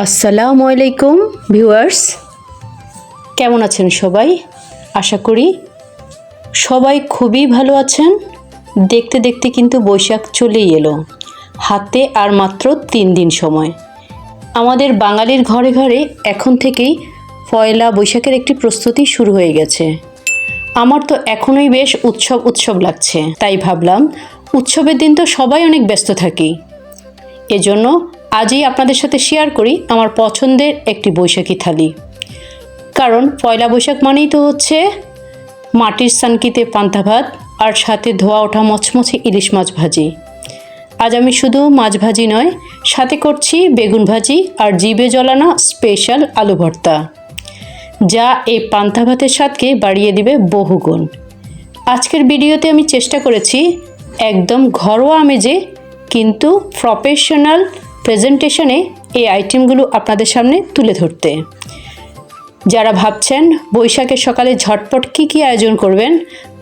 আসসালামু আলাইকুম ভিউয়ার্স, কেমন আছেন সবাই? আশা করি সবাই খুবই ভালো আছেন। দেখতে দেখতে কিন্তু বৈশাখ চলেই এলো, হাতে আর মাত্র 3 দিন সময়। আমাদের বাঙালির ঘরে ঘরে এখন থেকেই পয়লা বৈশাখের একটি প্রস্তুতি শুরু হয়ে গেছে। আমার তো এখনই বেশ উৎসব উৎসব লাগছে, তাই ভাবলাম উৎসবের দিন তো সবাই অনেক ব্যস্ত থাকি, এজন্য আজই আপনাদের সাথে শেয়ার করি আমার পছন্দের একটি বৈশাখী থালি। কারণ পয়লা বৈশাখ মানেই তো হচ্ছে মাটির সানকিতে পান্তা ভাত আর সাথে ধোয়া ওঠা মচমচে ইলিশ মাছ ভাজি। আজ আমি শুধু মাছ ভাজি নয়, সাথে করছি বেগুন ভাজি আর জিভে জলানো স্পেশাল আলু ভর্তা, যা এই পান্তা ভাতের স্বাদকে বাড়িয়ে দিবে বহুগুণ। আজকের ভিডিওতে আমি চেষ্টা করেছি একদম ঘরোয়া আমেজে কিন্তু প্রফেশনাল প্রেজেন্টেশনে এই আইটেমগুলো আপনাদের সামনে তুলে ধরতে। যারা ভাবছেন বৈশাখের সকালে ঝটপট কী আয়োজন করবেন,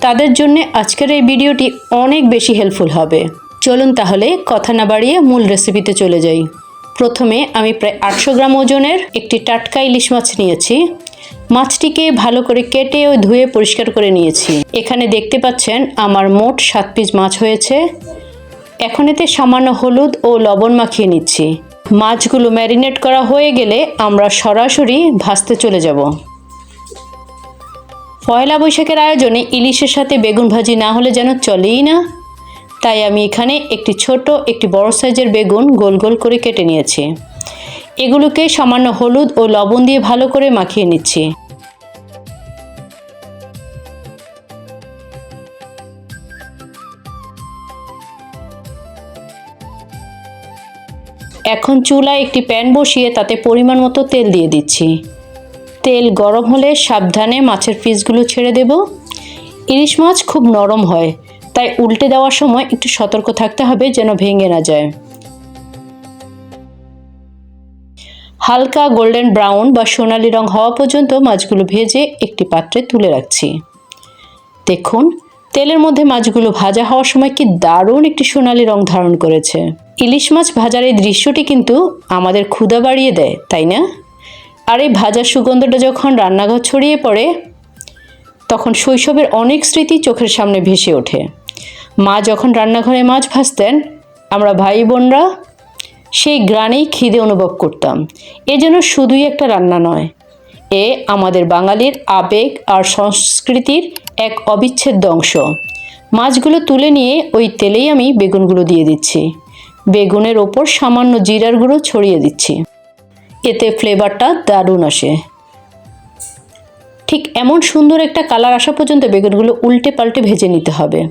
তাদের জন্য আজকের এই ভিডিওটি অনেক বেশি হেল্পফুল হবে। চলুন তাহলে কথা না বাড়িয়ে মূল রেসিপিতে চলে যাই। প্রথমে আমি প্রায় 800 গ্রাম ওজনের একটি টাটকা ইলিশ মাছ নিয়েছি। মাছটিকে ভালো করে কেটে ও ধুয়ে পরিষ্কার করে নিয়েছি। এখানে দেখতে পাচ্ছেন আমার মোট 7 পিস মাছ হয়েছে। এখন এতে সামান্য হলুদ ও লবণ মাখিয়ে নিচ্ছি। মাছগুলো ম্যারিনেট করা হয়ে গেলে আমরা সরাসরি ভাজতে চলে যাব। পয়লা বৈশাখের আয়োজনে ইলিশের সাথে বেগুন ভাজি না হলে যেন চলেই না, তাই আমি এখানে একটি ছোট একটি বড় সাইজের বেগুন গোল গোল করে কেটে নিয়েছি। এগুলোকে সামান্য হলুদ ও লবণ দিয়ে ভালো করে মাখিয়ে নিচ্ছি। এখন চুলায় একটি প্যান বসিয়ে তাতে পরিমাণ মতো তেল দিয়ে দিচ্ছি। তেল গরম হলে সাবধানে মাছের পিসগুলো ছেড়ে দেব। ইলিশ মাছ খুব নরম হয়, তাই উল্টে দেওয়ার সময় একটু সতর্ক থাকতে হবে যেন ভেঙে না যায়। হালকা গোল্ডেন ব্রাউন বা সোনালি রং হওয়া পর্যন্ত মাছগুলো ভেজে একটি পাত্রে তুলে রাখছি। দেখুন তেলের মধ্যে মাছগুলো ভাজা হওয়ার সময় কি দারুণ একটি সোনালি রং ধারণ করেছে। ইলিশ মাছ ভাজার এই দৃশ্যটি কিন্তু আমাদের ক্ষুধা বাড়িয়ে দেয়, তাই না? আর এই ভাজার সুগন্ধটা যখন রান্নাঘর ছড়িয়ে পড়ে, তখন শৈশবের অনেক স্মৃতি চোখের সামনে ভেসে ওঠে। মা যখন রান্নাঘরে মাছ ভাজতেন, আমরা ভাই বোনরা সেই গ্রানেই খিদে অনুভব করতাম। এ যেন শুধুই একটা রান্না নয়, এ আমাদের বাঙালির আবেগ আর সংস্কৃতির এক অবিচ্ছেদ্য অংশ। মাছগুলো তুলে নিয়ে ওই তেলেই আমি বেগুনগুলো দিয়ে দিচ্ছি। বেগুনের ওপর সামান্য জিরার গুঁড়ো ছড়িয়ে দিচ্ছি, এতে ফ্লেভারটা দারুণ আসে। ঠিক এমন সুন্দর একটা কালার আসা পর্যন্ত বেগুনগুলো উল্টে পাল্টে ভেজে নিতে হবে।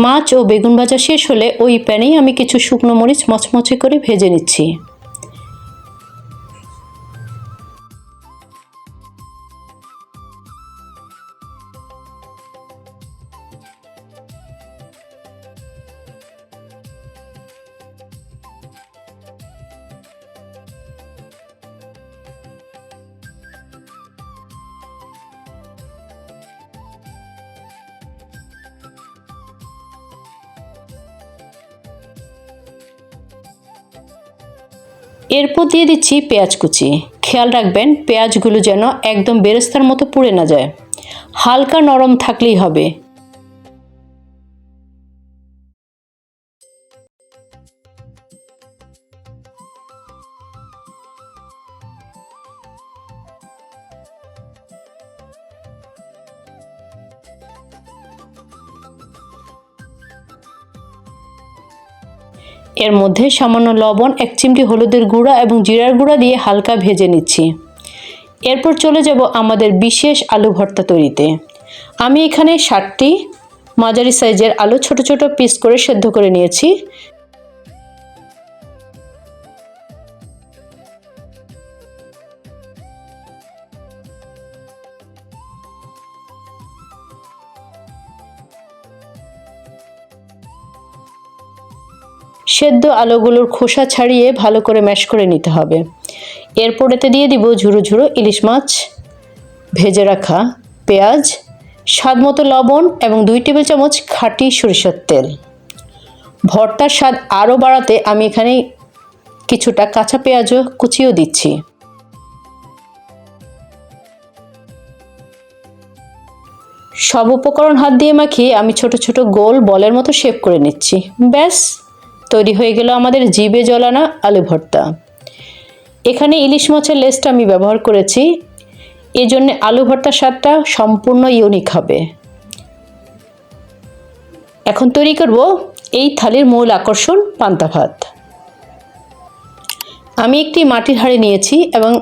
মাছ ও বেগুন ভাজা শেষ হলে ওই প্যানেই আমি কিছু শুকনো মরিচ মচমচে করে ভেজে নিচ্ছি। এরপর দিয়ে দিচ্ছি পেঁয়াজ কুচি। খেয়াল রাখবেন পেঁয়াজগুলো যেন একদম বেরেস্তার মতো পুড়ে না যায়, হালকা নরম থাকলেই হবে। এর মধ্যে সামান্য লবণ, 1 চিমটি হলুদের গুঁড়া এবং জিরার গুঁড়া দিয়ে হালকা ভেজে নিচ্ছি। এরপর চলে যাব আমাদের বিশেষ আলু ভর্তা তৈরিতে। আমি এখানে 60টি মাঝারি সাইজের আলু ছোট ছোট পিস করে সেদ্ধ করে নিয়েছি। সেদ্ধ আলুগুলোর খোসা ছাড়িয়ে ভালো করে ম্যাশ করে নিতে হবে। এরপর এতে দিয়ে দিব ঝুরো ঝুরো ইলিশ মাছ, ভেজে রাখা পেঁয়াজ, স্বাদমতো লবণ এবং 2 টেবিল চামচ খাঁটি সরিষার তেল। ভর্তার স্বাদ আরও বাড়াতে আমি এখানে কিছুটা কাঁচা পেঁয়াজও কুচিয়েও দিচ্ছি। সব উপকরণ হাত দিয়ে মাখিয়ে আমি ছোট ছোট গোল বলের মতো শেপ করে নিচ্ছি। ব্যাস, তৈরি হয়ে গেল আমাদের জিভে জলানো আলু ভর্তা। এখানে ইলিশ মাছের লেজটা আমি ব্যবহার করেছি, এজন্য আলু ভর্তার স্বাদটা সম্পূর্ণ ইউনিক হবে। এখন তৈরি করব এই থালির মূল আকর্ষণ, পান্তা ভাত। আমি একটি মাটির হাঁড়ি নিয়েছি এবং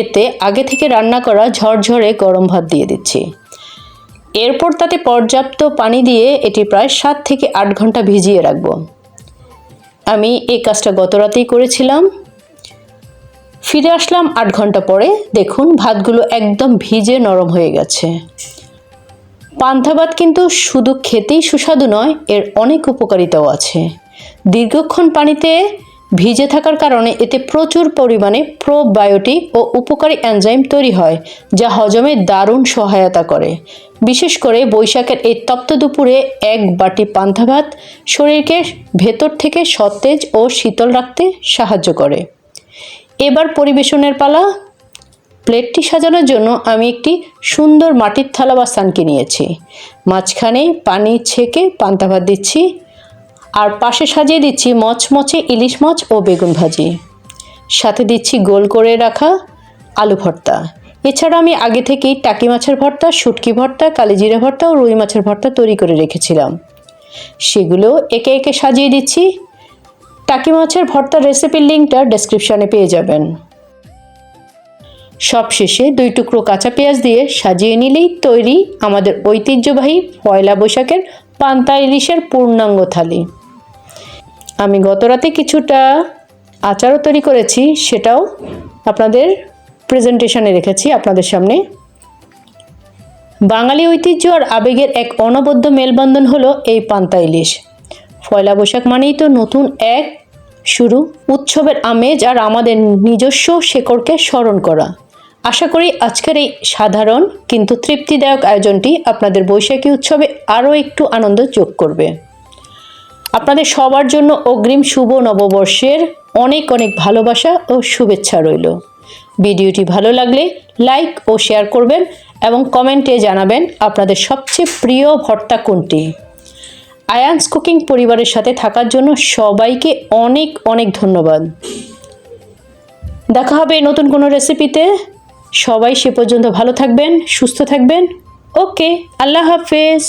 এতে আগে থেকে রান্না করা ঝরঝরে গরম ভাত দিয়ে দিচ্ছি। এরপর তাতে পর্যাপ্ত পানি দিয়ে এটি প্রায় 7 থেকে 8 ঘন্টা ভিজিয়ে রাখব। আমি এই কাজটা গত রাতেই করেছিলাম। ফিরে আসলাম 8 ঘন্টা পরে। দেখুন ভাতগুলো একদম ভিজে নরম হয়ে গেছে। পান্তা ভাত কিন্তু শুধু খেতেই সুস্বাদু নয়, এর অনেক উপকারিতাও আছে। দীর্ঘক্ষণ পানিতে ভিজে থাকার কারণে এতে প্রচুর পরিমাণে প্রোবায়োটিক ও উপকারী এনজাইম তৈরি হয়, যা হজমে দারুণ সহায়তা করে। বিশেষ করে বৈশাখের এই তপ্ত দুপুরে 1 বাটি পান্তা ভাত শরীরকে ভেতর থেকে সতেজ ও শীতল রাখতে সাহায্য করে। এবার পরিবেশনের পালা। প্লেটটি সাজানোর জন্য আমি একটি সুন্দর মাটির থালা বা সানকি নিয়েছি। মাঝখানে পানি ছেঁকে পান্তা ভাত দিচ্ছি, আর পাশে সাজিয়ে দিচ্ছি মচমচে ইলিশ মাছ ও বেগুন ভাজি। সাথে দিচ্ছি গোল করে রাখা আলু ভর্তা। এছাড়া আমি আগে থেকেই টাকি মাছের ভর্তা, শুটকি ভর্তা, কালিজিরা ভর্তা ও রুই মাছের ভর্তা তৈরি করে রেখেছিলাম, সেগুলো একে একে সাজিয়ে দিচ্ছি। টাকি মাছের ভর্তার রেসিপির লিঙ্কটা ডেসক্রিপশনে পেয়ে যাবেন। সবশেষে 2 টুকরো কাঁচা পেঁয়াজ দিয়ে সাজিয়ে নিলেই তৈরি আমাদের ঐতিহ্যবাহী পয়লা বৈশাখের পান্তা ইলিশের পূর্ণাঙ্গ থালি। আমি গত রাতে কিছুটা আচারও তৈরি করেছি, সেটাও আপনাদের প্রেজেন্টেশনে রেখেছি আপনাদের সামনে। বাঙালি ঐতিহ্য আর আবেগের এক অনবদ্য মেলবন্ধন হলো এই পান্তা ইলিশ। পয়লা বৈশাখ মানেই তো নতুন এক শুরু, উৎসবের আমেজ আর আমাদের নিজস্ব শেকড়কে স্মরণ করা। আশা করি আজকের এই সাধারণ কিন্তু তৃপ্তিদায়ক আয়োজনটি আপনাদের বৈশাখী উৎসবে আরও একটু আনন্দ যোগ করবে। আপনাদের সবার জন্য অগ্রিম শুভ নববর্ষের অনেক অনেক ভালোবাসা ও শুভেচ্ছা রইল। ভিডিওটি ভালো লাগলে লাইক ও শেয়ার করবেন এবং কমেন্টে জানাবেন আপনাদের সবচেয়ে প্রিয় ভর্তা কোনটি। আয়ান্স কুকিং পরিবারের সাথে থাকার জন্য সবাইকে অনেক অনেক ধন্যবাদ। দেখা হবে নতুন কোনো রেসিপিতে। সবাই সে পর্যন্ত ভালো থাকবেন, সুস্থ থাকবেন। ওকে, আল্লাহ হাফেজ।